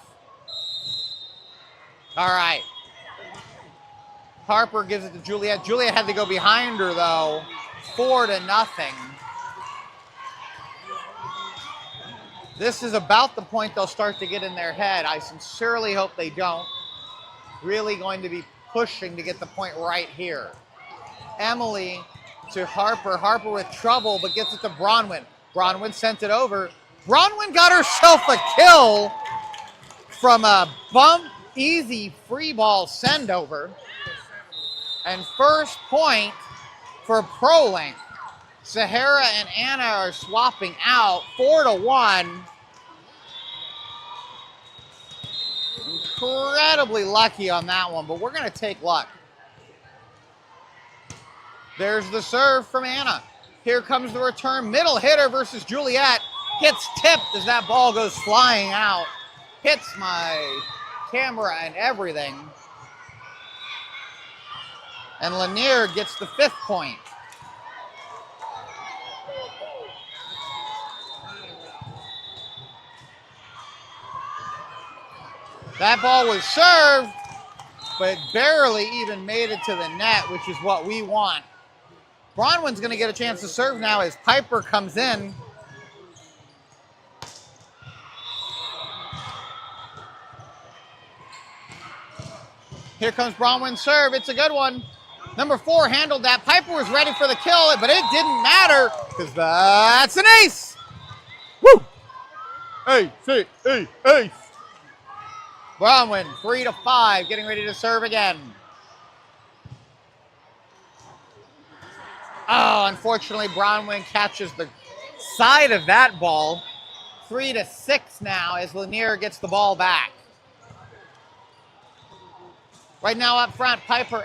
All right. Harper gives it to Juliet. Juliet had to go behind her though. 4-0. This is about the point they'll start to get in their head. I sincerely hope they don't. Really going to be pushing to get the point right here. Emily to Harper. Harper with trouble, but gets it to Bronwyn. Bronwyn sent it over. Bronwyn got herself a kill from a bump, easy free ball send over. And first point for Prolink. Sahara and Anna are swapping out 4-1. Incredibly lucky on that one, but we're going to take luck. There's the serve from Anna. Here comes the return. Middle hitter versus Juliet. Gets tipped as that ball goes flying out. Hits my camera and everything. And Lanier gets the 5th point. That ball was served, but barely even made it to the net, which is what we want. Bronwyn's going to get a chance to serve now as Piper comes in. Here comes Bronwyn's serve. It's a good one. Number 4 handled that. Piper was ready for the kill, but it didn't matter because that's an ace. Woo! Ace. Bronwyn, 3-5, getting ready to serve again. Oh, unfortunately, Bronwyn catches the side of that ball. 3-6 now as Lanier gets the ball back. Right now up front, Piper,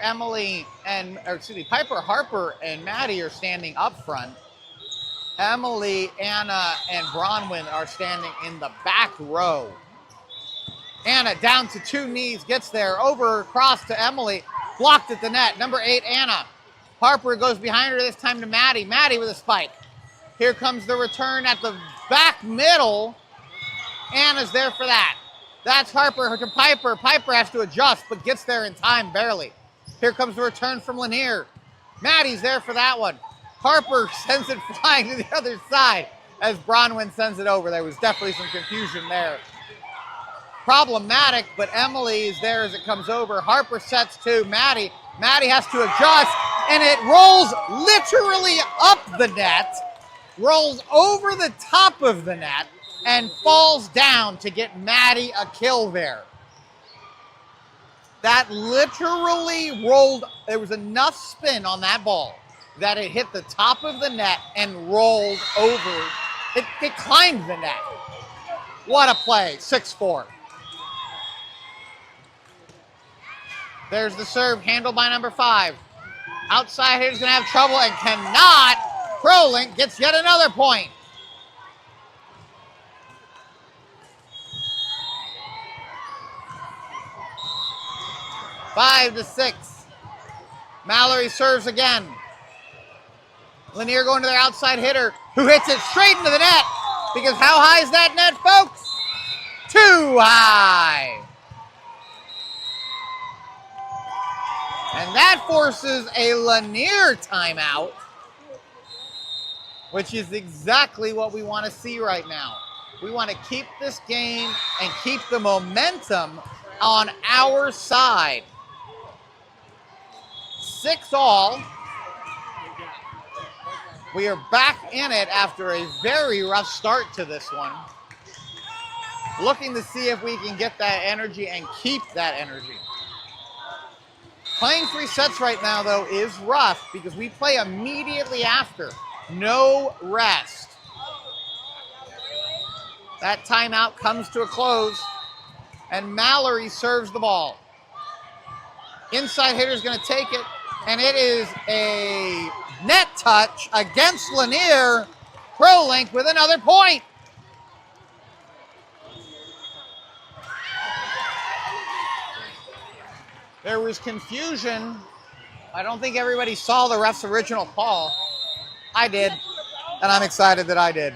Harper, and Maddie are standing up front. Emily, Anna, and Bronwyn are standing in the back row. Anna down to 2 knees, gets there, over across to Emily, blocked at the net. Number 8, Anna. Harper goes behind her, this time to Maddie. Maddie with a spike. Here comes the return at the back middle. Anna's there for that. That's Harper to Piper. Piper has to adjust, but gets there in time, barely. Here comes the return from Lanier. Maddie's there for that one. Harper sends it flying to the other side as Bronwyn sends it over. There was definitely some confusion there. Problematic, but Emily is there as it comes over. Harper sets to Maddie. Maddie has to adjust, and it rolls literally up the net, rolls over the top of the net, and falls down to get Maddie a kill there. That literally rolled, there was enough spin on that ball that it hit the top of the net and rolled over. It climbed the net. What a play, 6-4. There's the serve, handled by number 5. Outside hitter's gonna have trouble and cannot. Prolink gets yet another point. Five to 6. Mallory serves again. Lanier going to their outside hitter, who hits it straight into the net. Because how high is that net, folks? Too high. And that forces a Lanier timeout, which is exactly what we want to see right now. We want to keep this game and keep the momentum on our side. 6-all. We are back in it after a very rough start to this one. Looking to see if we can get that energy and keep that energy. Playing 3 sets right now, though, is rough because we play immediately after. No rest. That timeout comes to a close and Mallory serves the ball. Inside hitter's going to take it, and it is a net touch against Lanier. Prolink with another point. There was confusion. I don't think everybody saw the ref's original call. I did, and I'm excited that I did.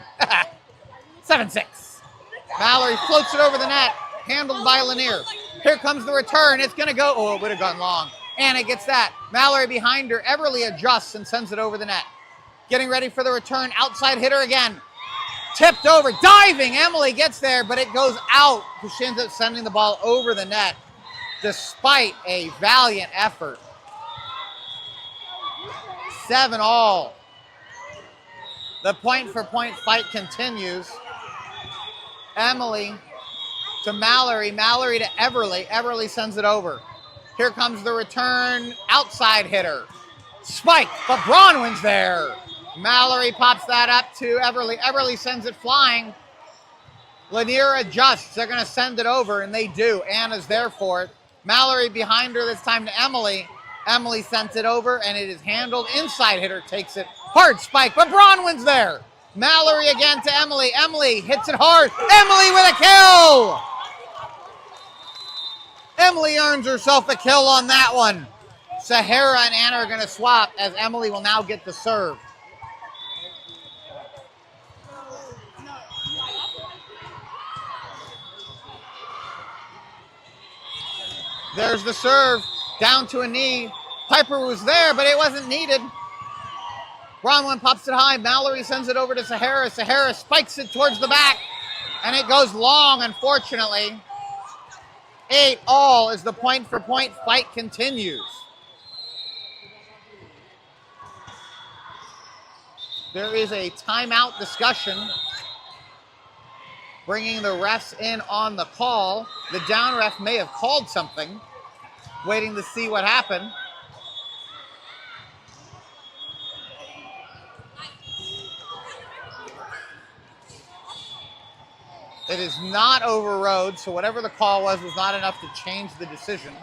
7-6. Mallory floats it over the net, handled by Lanier. Here comes the return. It's going to go. Oh, it would have gone long. And it gets that. Mallory behind her. Everly adjusts and sends it over the net. Getting ready for the return. Outside hitter again. Tipped over. Diving. Emily gets there, but it goes out because she ends up sending the ball over the net despite a valiant effort. 7-all. The point-for-point fight continues. Emily to Mallory. Mallory to Everly. Everly sends it over. Here comes the return. Outside hitter. Spike, but Bronwyn's there. Mallory pops that up to Everly. Everly sends it flying. Lanier adjusts. They're going to send it over, and they do. Anna's there for it. Mallory behind her this time to Emily. Emily sends it over, and it is handled. Inside hitter takes it. Hard spike, but Bronwyn's there. Mallory again to Emily. Emily hits it hard. Emily with a kill. Emily earns herself a kill on that one. Sahara and Anna are going to swap as Emily will now get the serve. There's the serve. Down to a knee. Piper was there, but it wasn't needed. Bronwyn pops it high. Mallory sends it over to Sahara. Sahara spikes it towards the back, and it goes long, unfortunately. 8-all as the point-for-point fight continues. There is a timeout discussion, bringing the refs in on the call. The down ref may have called something, waiting to see what happened. It is not overrode, so whatever the call was not enough to change the decision.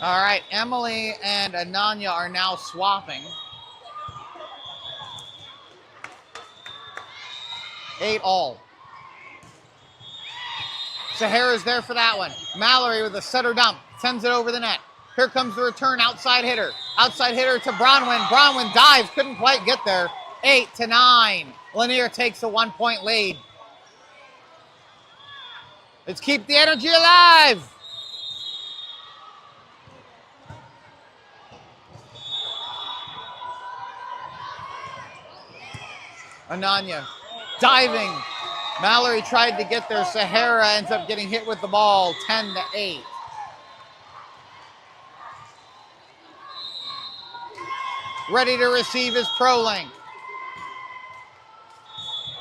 All right, Emily and Ananya are now swapping. 8-all. Sahara's there for that one. Mallory with a setter dump. Sends it over the net. Here comes the return. Outside hitter. Outside hitter to Bronwyn. Bronwyn dives. Couldn't quite get there. 8-9. Lanier takes a 1-point lead. Let's keep the energy alive. Ananya diving. Mallory tried to get there. Sahara ends up getting hit with the ball. 10-8. Ready to receive is Prolink.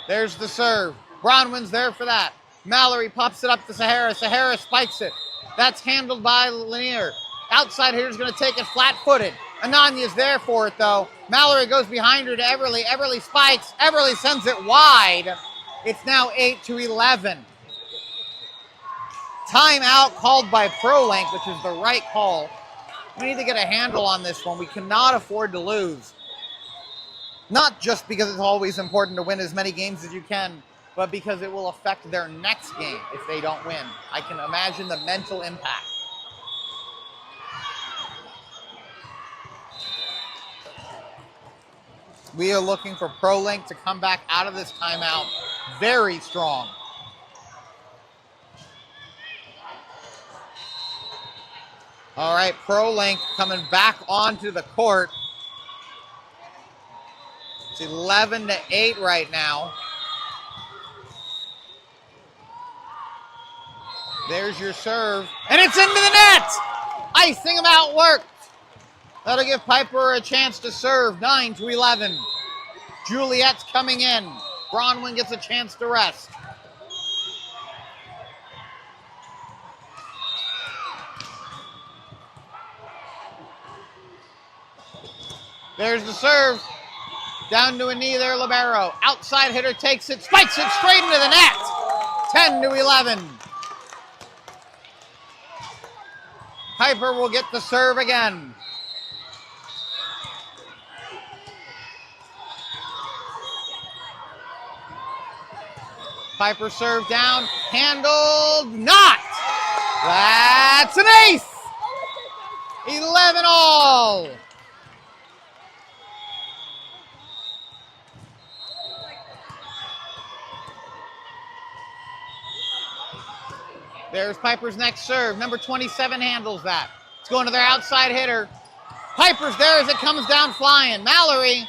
There's the serve. Bronwyn's there for that. Mallory pops it up to Sahara. Sahara spikes it. That's handled by Lanier. Outside hitter's going to take it flat-footed. Ananya's there for it, though. Mallory goes behind her to Everly. Everly spikes. Everly sends it wide. It's now 8-11. Timeout called by Prolink, which is the right call. We need to get a handle on this one. We cannot afford to lose. Not just because it's always important to win as many games as you can, but because it will affect their next game if they don't win. I can imagine the mental impact. We are looking for Prolink to come back out of this timeout very strong. All right, Prolink coming back onto the court. It's 11-8 right now. There's your serve, and it's into the net! Icing about worked. That'll give Piper a chance to serve. 9-11. Juliet's coming in. Bronwyn gets a chance to rest. There's the serve. Down to a knee there, libero. Outside hitter takes it, spikes it straight into the net. 10-11. Piper will get the serve again. Piper serve down, handled, not. That's an ace. 11 all. There's Piper's next serve. Number 27 handles that. It's going to their outside hitter. Piper's there as it comes down flying. Mallory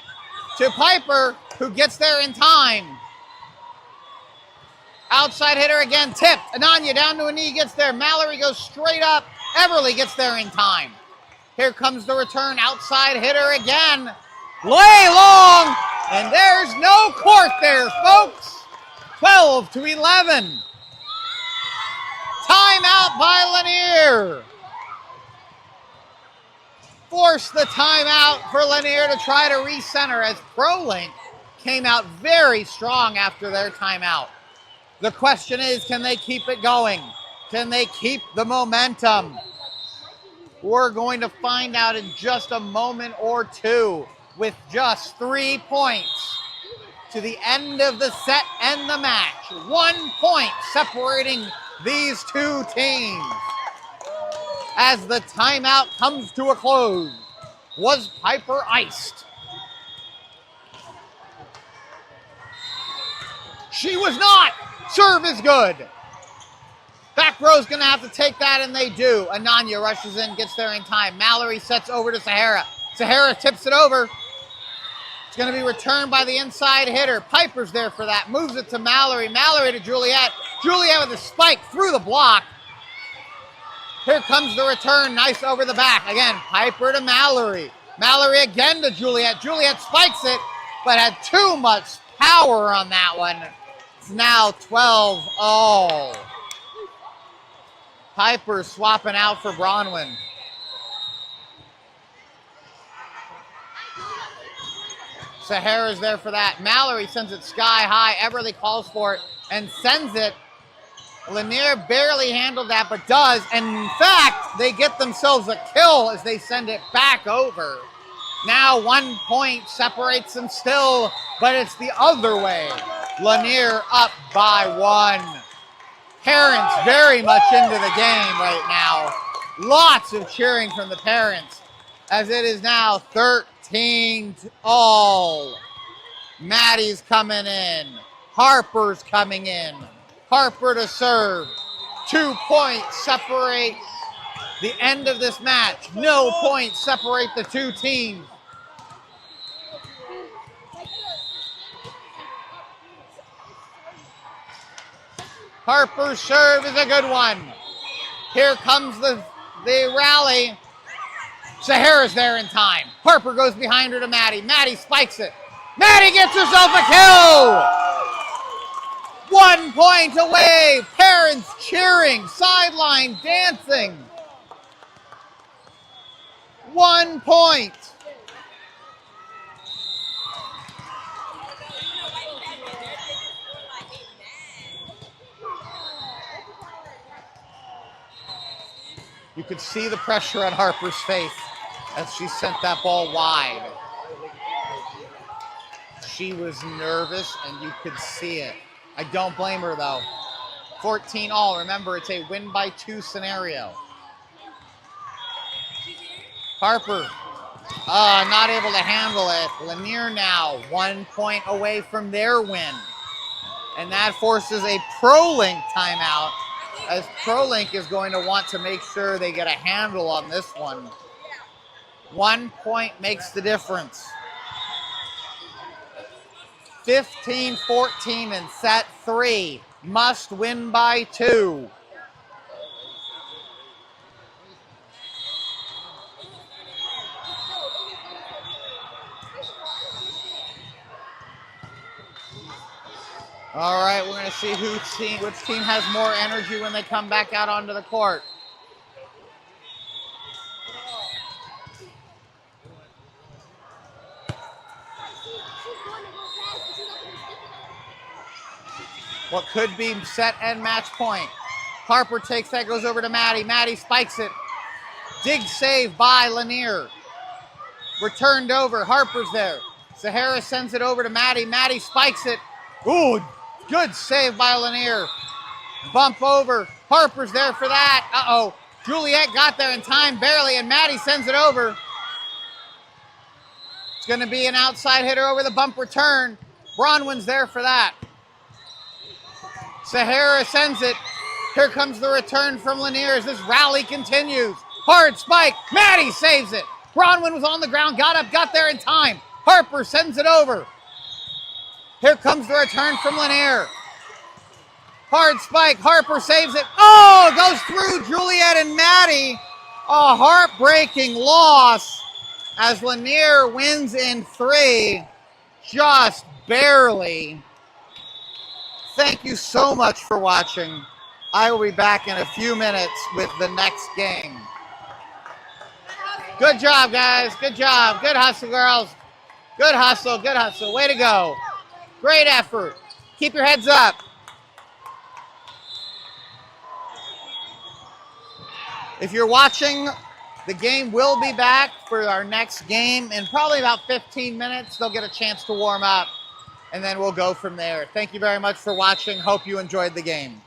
to Piper, who gets there in time. Outside hitter again, tipped. Ananya down to a knee, gets there. Mallory goes straight up. Everly gets there in time. Here comes the return. Outside hitter again. Lay long, and there's no court there, folks. 12-11. Timeout by Lanier. Force the timeout for Lanier to try to recenter as Prolink came out very strong after their timeout. The question is, can they keep it going? Can they keep the momentum? We're going to find out in just a moment or two with just 3 points to the end of the set and the match. 1 point separating these two teams. As the timeout comes to a close, was Piper iced? She was not. Serve is good. Back row's going to have to take that, and they do. Ananya rushes in, gets there in time. Mallory sets over to Sahara. Sahara tips it over. It's going to be returned by the inside hitter. Piper's there for that. Moves it to Mallory. Mallory to Juliet. Juliet with a spike through the block. Here comes the return. Nice over the back. Again, Piper to Mallory. Mallory again to Juliet. Juliet spikes it, but had too much power on that one. It's now 12 all. Piper swapping out for Bronwyn. Sahara's there for that. Mallory sends it sky high. Everly calls for it and sends it. Lanier barely handled that, but does. And in fact, they get themselves a kill as they send it back over. Now 1 point separates them still, but it's the other way. Lanier up by 1. Parents very much into the game right now. Lots of cheering from the parents as it is now 13 all. Maddie's coming in. Harper's coming in. Harper to serve. 2 points separate the end of this match. No points separate the two teams. Harper's serve is a good one. Here comes the rally. Sahara's there in time. Harper goes behind her to Maddie. Maddie spikes it. Maddie gets herself a kill! 1 point away. Parents cheering, sideline dancing. 1 point. You could see the pressure on Harper's face as she sent that ball wide. She was nervous and you could see it. I don't blame her though. 14 all. Remember, it's a win by 2 scenario. Harper, not able to handle it. Lanier now 1 point away from their win. And that forces a Prolink timeout, as Prolink is going to want to make sure they get a handle on this one. 1 point makes the difference. 15-14 in set 3. Must win by 2. All right, we're going to see which team has more energy when they come back out onto the court. what could be set and match point. Harper takes that, goes over to Maddie. Maddie spikes it. Dig save by Lanier. Returned over. Harper's there. Sahara sends it over to Maddie. Maddie spikes it. Ooh, good save by Lanier. Bump over. Harper's there for that. Uh-oh. Juliet got there in time, barely, and Maddie sends it over. It's going to be an outside hitter over the bump return. Bronwyn's there for that. Sahara sends it. Here comes the return from Lanier as this rally continues. Hard spike. Maddie saves it. Bronwyn was on the ground, got up, got there in time. Harper sends it over. Here comes the return from Lanier. Hard spike. Harper saves it. Oh, it goes through Juliet and Maddie. A heartbreaking loss as Lanier wins in 3, just barely. Thank you so much for watching. I will be back in a few minutes with the next game. Good job, guys. Good job. Good hustle, girls. Good hustle. Good hustle. Way to go. Great effort. Keep your heads up. If you're watching, the game will be back for our next game in probably about 15 minutes. They'll get a chance to warm up, and then we'll go from there. Thank you very much for watching. Hope you enjoyed the game.